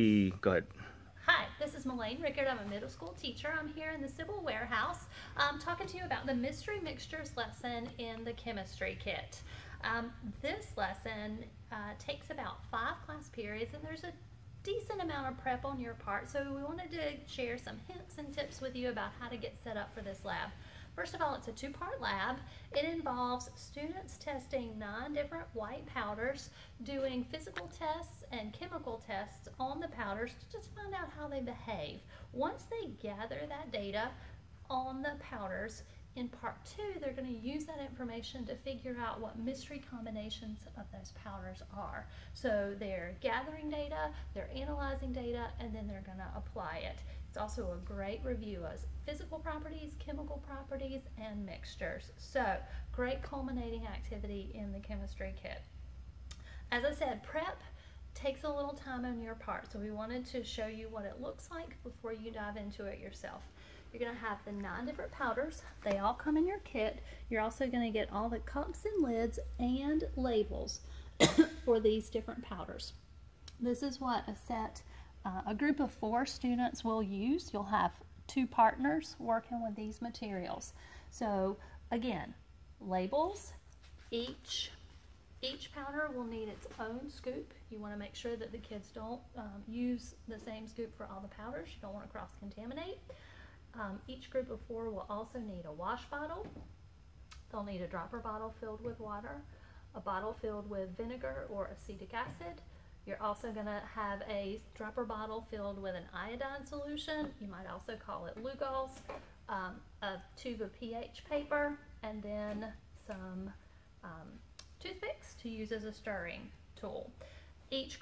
Go ahead. Hi, this is Melaine Rickard. I'm a middle school teacher. I'm here in the Civil Warehouse talking to you about the mystery mixtures lesson in the chemistry kit. This lesson takes about 5 class periods, and there's a decent amount of prep on your part, so we wanted to share some hints and tips with you about how to get set up for this lab. First of all, it's a 2-part lab. It involves students testing 9 different white powders, doing physical tests and chemical tests on the powders to just find out how they behave. Once they gather that data on the powders, in part 2, they're going to use that information to figure out what mystery combinations of those powders are. So they're gathering data, they're analyzing data, and then they're going to apply it. It's also a great review of physical properties, chemical properties, and mixtures. So, great culminating activity in the chemistry kit. As I said, prep takes a little time on your part, so we wanted to show you what it looks like before you dive into it yourself. You're going to have the 9 different powders. They all come in your kit. You're also going to get all the cups and lids and labels for these different powders. This is what a group of 4 students will use. You'll have 2 partners working with these materials. So again, labels. Each powder will need its own scoop. You want to make sure that the kids don't use the same scoop for all the powders. You don't want to cross-contaminate. Each group of 4 will also need a wash bottle. They'll need a dropper bottle filled with water, a bottle filled with vinegar or acetic acid. You're also going to have a dropper bottle filled with an iodine solution. You might also call it Lugol's, a tube of pH paper, and then some toothpicks to use as a stirring tool. Each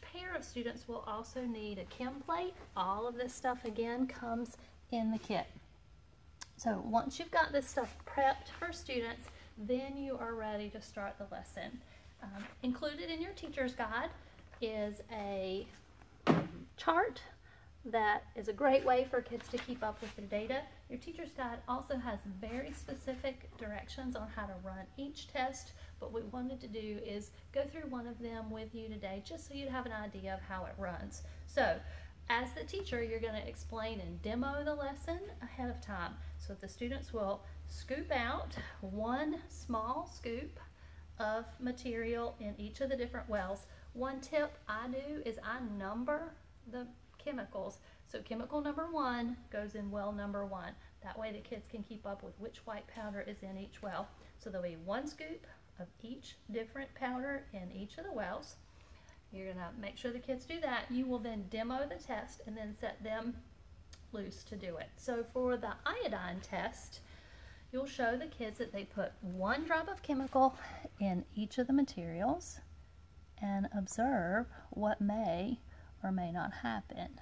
pair of students will also need a chem plate. All of this stuff again comes in the kit. So once you've got this stuff prepped for students, then you are ready to start the lesson. Included in your teacher's guide is a chart that is a great way for kids to keep up with their data. Your teacher's guide also has very specific directions on how to run each test, but what we wanted to do is go through one of them with you today just so you'd have an idea of how it runs. So as the teacher, you're going to explain and demo the lesson ahead of time. So the students will scoop out 1 small scoop of material in each of the different wells. One tip I do is I number the chemicals. So chemical number 1 goes in well number 1. That way the kids can keep up with which white powder is in each well. So there'll be 1 scoop of each different powder in each of the wells. You're going to make sure the kids do that. You will then demo the test and then set them loose to do it. So for the iodine test, you'll show the kids that they put 1 drop of chemical in each of the materials and observe what may or may not happen.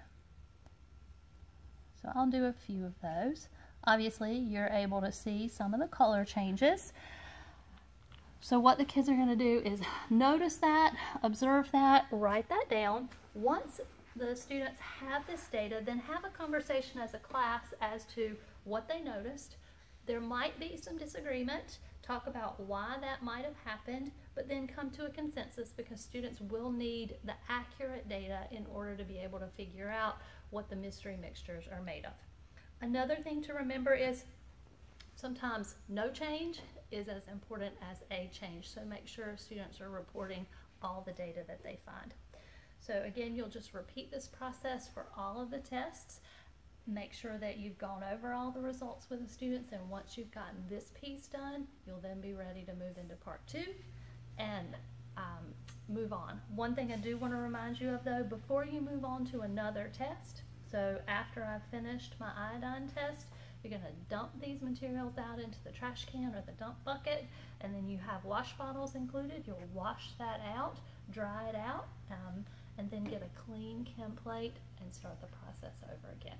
So I'll do a few of those. Obviously, you're able to see some of the color changes. So what the kids are going to do is notice that, observe that, write that down. Once the students have this data, then have a conversation as a class as to what they noticed. There might be some disagreement, talk about why that might have happened, but then come to a consensus because students will need the accurate data in order to be able to figure out what the mystery mixtures are made of. Another thing to remember is sometimes no change is as important as a change, so make sure students are reporting all the data that they find. So again, you'll just repeat this process for all of the tests. Make sure that you've gone over all the results with the students, and once you've gotten this piece done, you'll then be ready to move into part 2 and move on. One thing I do want to remind you of though, before you move on to another test, so after I've finished my iodine test, you're going to dump these materials out into the trash can or the dump bucket, and then you have wash bottles included. You'll wash that out, dry it out, and then get a clean chem plate and start the process over again.